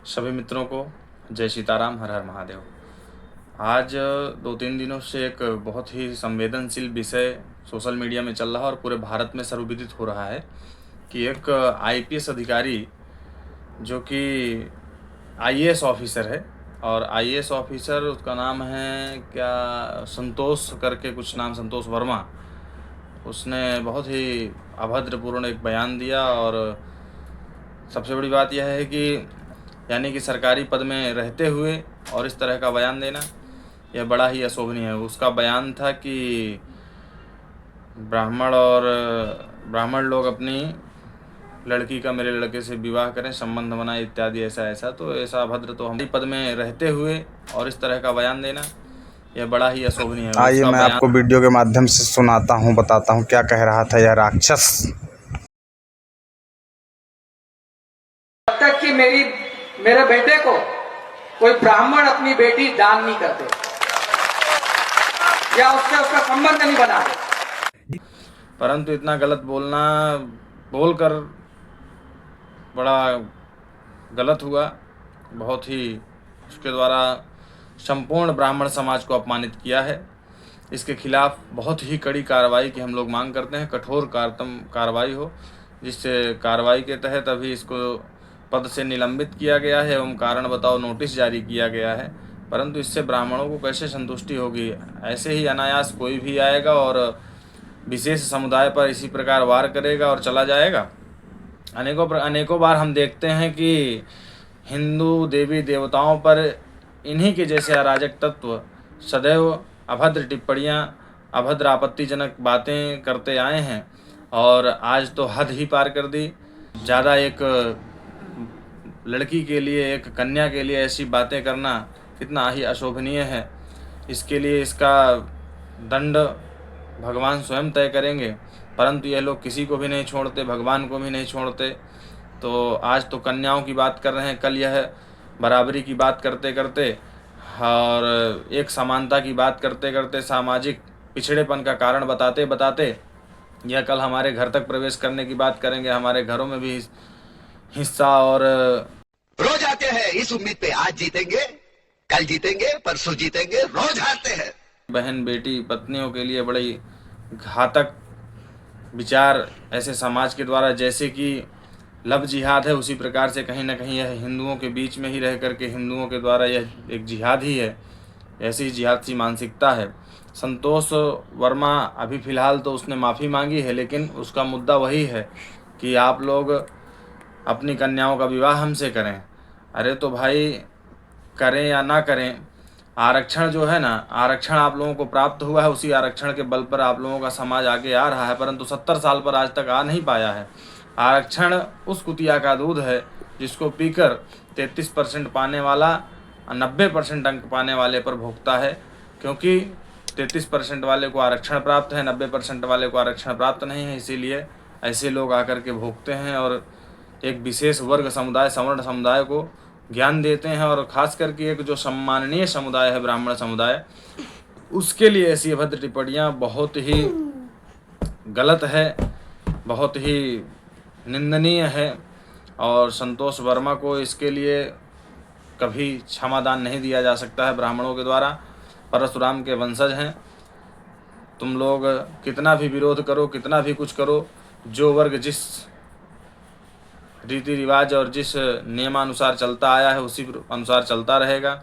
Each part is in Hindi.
सभी मित्रों को जय सीताराम, हर हर महादेव। आज 2-3 दिनों से एक बहुत ही संवेदनशील विषय सोशल मीडिया में चल रहा है और पूरे भारत में सर्वविदित हो रहा है कि एक आईपीएस अधिकारी जो कि आईएएस ऑफिसर है, और आईएएस ऑफिसर उसका नाम है क्या, संतोष करके कुछ नाम, संतोष वर्मा। उसने बहुत ही अभद्रपूर्ण एक बयान दिया और सबसे बड़ी बात यह है कि यानी कि सरकारी पद में रहते हुए और इस तरह का बयान देना यह बड़ा ही अशोभनीय है। उसका बयान था कि ब्राह्मण लोग अपनी लड़की का मेरे लड़के से विवाह करें, संबंध बनाए इत्यादि, ऐसा। तो ऐसा अभद्र तो हम पद में रहते हुए और इस तरह का बयान देना यह बड़ा ही अशोभनीय है। आइए मैं आपको वीडियो के माध्यम से सुनाता हूँ, बताता हूँ क्या कह रहा था यह राक्षस। जब तक कि मेरे बेटे को कोई ब्राह्मण अपनी बेटी दान नहीं करते या उससे उसका संबंध नहीं बनाते, परंतु इतना गलत बोलकर बड़ा गलत हुआ। बहुत ही उसके द्वारा संपूर्ण ब्राह्मण समाज को अपमानित किया है। इसके खिलाफ बहुत ही कड़ी कार्रवाई की हम लोग मांग करते हैं, कठोर कार्रवाई हो, जिससे कार्रवाई के तहत अभी इसको पद से निलंबित किया गया है एवं कारण बताओ नोटिस जारी किया गया है। परंतु इससे ब्राह्मणों को कैसे संतुष्टि होगी? ऐसे ही अनायास कोई भी आएगा और विशेष समुदाय पर इसी प्रकार वार करेगा और चला जाएगा। अनेकों बार हम देखते हैं कि हिंदू देवी देवताओं पर इन्हीं के जैसे अराजक तत्व सदैव अभद्र टिप्पणियाँ, अभद्र आपत्तिजनक बातें करते आए हैं और आज तो हद ही पार कर दी। ज़्यादा एक लड़की के लिए, एक कन्या के लिए ऐसी बातें करना कितना ही अशोभनीय है। इसके लिए इसका दंड भगवान स्वयं तय करेंगे, परंतु यह लोग किसी को भी नहीं छोड़ते, भगवान को भी नहीं छोड़ते। तो आज तो कन्याओं की बात कर रहे हैं, कल यह बराबरी की बात करते करते और एक समानता की बात करते करते, सामाजिक पिछड़ेपन का कारण बताते बताते यह कल हमारे घर तक प्रवेश करने की बात करेंगे। हमारे घरों में भी हिस्सा और रोज आते हैं इस उम्मीद पे, आज जीतेंगे, कल जीतेंगे, परसों जीतेंगे, रोज हारते हैं। बहन बेटी पत्नियों के लिए बड़ी घातक विचार ऐसे समाज के द्वारा, जैसे कि लव जिहाद है, उसी प्रकार से कहीं ना कहीं यह हिंदुओं के बीच में ही रह करके हिंदुओं के द्वारा यह एक जिहाद ही है। ऐसी जिहाद सी मानसिकता है। संतोष वर्मा अभी फ़िलहाल तो उसने माफ़ी मांगी है, लेकिन उसका मुद्दा वही है कि आप लोग अपनी कन्याओं का विवाह हमसे करें। अरे तो भाई, करें या ना करें, आरक्षण जो है ना, आरक्षण आप लोगों को प्राप्त हुआ है, उसी आरक्षण के बल पर आप लोगों का समाज आगे आ रहा है, परंतु 70 साल पर आज तक आ नहीं पाया है। आरक्षण उस कुतिया का दूध है जिसको पीकर 33% पाने वाला 90% अंक पाने वाले पर भोगता है, क्योंकि 33% वाले को आरक्षण प्राप्त है, 90% वाले को आरक्षण प्राप्त नहीं है। इसीलिए ऐसे लोग आकर के भोगते हैं और एक विशेष वर्ग समुदाय, सवर्ण समुदाय को ज्ञान देते हैं, और ख़ास करके एक जो सम्माननीय समुदाय है ब्राह्मण समुदाय, उसके लिए ऐसी अभद्र टिप्पणियाँ बहुत ही गलत है, बहुत ही निंदनीय है। और संतोष वर्मा को इसके लिए कभी क्षमादान नहीं दिया जा सकता है ब्राह्मणों के द्वारा। परशुराम के वंशज हैं। तुम लोग कितना भी विरोध करो, कितना भी कुछ करो, जो वर्ग जिस रीति रिवाज और जिस नियमानुसार चलता आया है उसी अनुसार चलता रहेगा।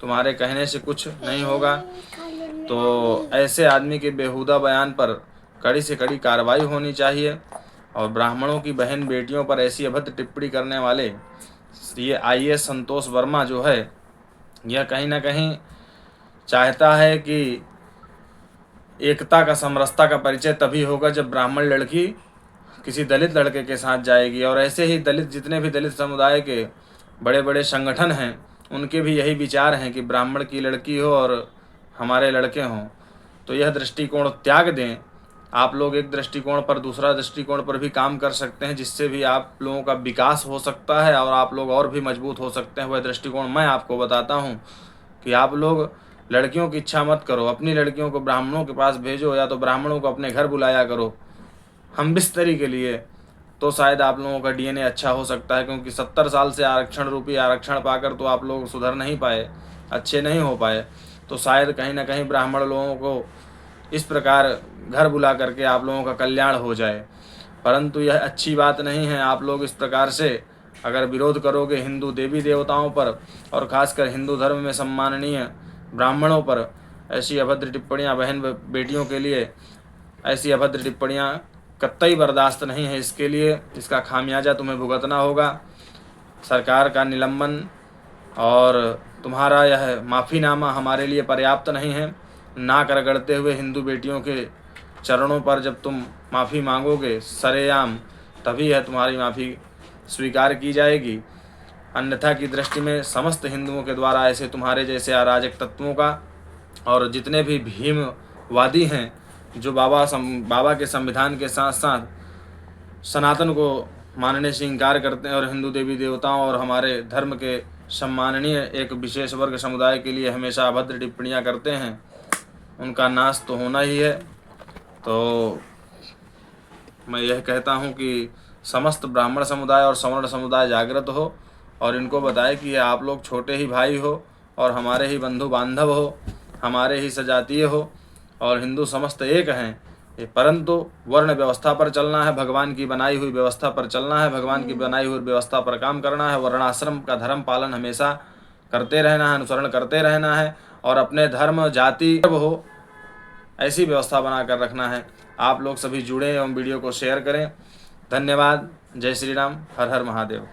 तुम्हारे कहने से कुछ नहीं होगा। तो ऐसे आदमी के बेहुदा बयान पर कड़ी से कड़ी कार्रवाई होनी चाहिए। और ब्राह्मणों की बहन बेटियों पर ऐसी अभद्र टिप्पणी करने वाले ये आईएएस संतोष वर्मा जो है, यह कहीं ना कहीं चाहता है कि एकता का, समरसता का परिचय तभी होगा जब ब्राह्मण लड़की किसी दलित लड़के के साथ जाएगी। और ऐसे ही दलित, जितने भी दलित समुदाय के बड़े बड़े संगठन हैं, उनके भी यही विचार हैं कि ब्राह्मण की लड़की हो और हमारे लड़के हों। तो यह दृष्टिकोण त्याग दें। आप लोग एक दृष्टिकोण पर दूसरा दृष्टिकोण पर भी काम कर सकते हैं, जिससे भी आप लोगों का विकास हो सकता है और आप लोग और भी मजबूत हो सकते हैं। वह दृष्टिकोण मैं आपको बताता हूँ कि आप लोग लड़कियों की इच्छा मत करो, अपनी लड़कियों को ब्राह्मणों के पास भेजो, या तो ब्राह्मणों को अपने घर बुलाया करो हम बिस्तरी के लिए। तो शायद आप लोगों का डीएनए अच्छा हो सकता है, क्योंकि 70 साल से आरक्षण रूपी आरक्षण पाकर तो आप लोग सुधर नहीं पाए, अच्छे नहीं हो पाए। तो शायद कहीं ना कहीं ब्राह्मण लोगों को इस प्रकार घर बुला करके आप लोगों का कल्याण हो जाए, परंतु यह अच्छी बात नहीं है। आप लोग इस प्रकार से अगर विरोध करोगे हिंदू देवी देवताओं पर और खासकर हिंदू धर्म में सम्माननीय ब्राह्मणों पर ऐसी अभद्र टिप्पणियां, बहन बेटियों के लिए ऐसी अभद्र टिप्पणियां कतई बर्दाश्त नहीं है। इसके लिए इसका खामियाजा तुम्हें भुगतना होगा। सरकार का निलंबन और तुम्हारा यह माफ़ीनामा हमारे लिए पर्याप्त नहीं है। नाक रगड़ते हुए हिंदू बेटियों के चरणों पर जब तुम माफ़ी मांगोगे सरेआम, तभी यह तुम्हारी माफ़ी स्वीकार की जाएगी। अन्यथा की दृष्टि में समस्त हिंदुओं के द्वारा ऐसे तुम्हारे जैसे अराजक तत्वों का और जितने भी भीमवादी हैं जो बाबा के संविधान के साथ साथ सनातन को मानने से इनकार करते हैं और हिंदू देवी देवताओं और हमारे धर्म के सम्माननीय एक विशेष वर्ग समुदाय के लिए हमेशा अभद्र टिप्पणियां करते हैं, उनका नाश तो होना ही है। तो मैं यह कहता हूं कि समस्त ब्राह्मण समुदाय और सवर्ण समुदाय जागृत हो और इनको बताए कि आप लोग छोटे ही भाई हो और हमारे ही बंधु बांधव हो, हमारे ही सजातीय हो और हिंदू समस्त एक हैं। परंतु वर्ण व्यवस्था पर चलना है, भगवान की बनाई हुई व्यवस्था पर चलना है, भगवान की बनाई हुई व्यवस्था पर काम करना है। वर्णाश्रम का धर्म पालन हमेशा करते रहना है, अनुसरण करते रहना है और अपने धर्म जाति हो ऐसी व्यवस्था बना कर रखना है। आप लोग सभी जुड़े एवं वीडियो को शेयर करें। धन्यवाद। जय श्री राम। हर हर महादेव।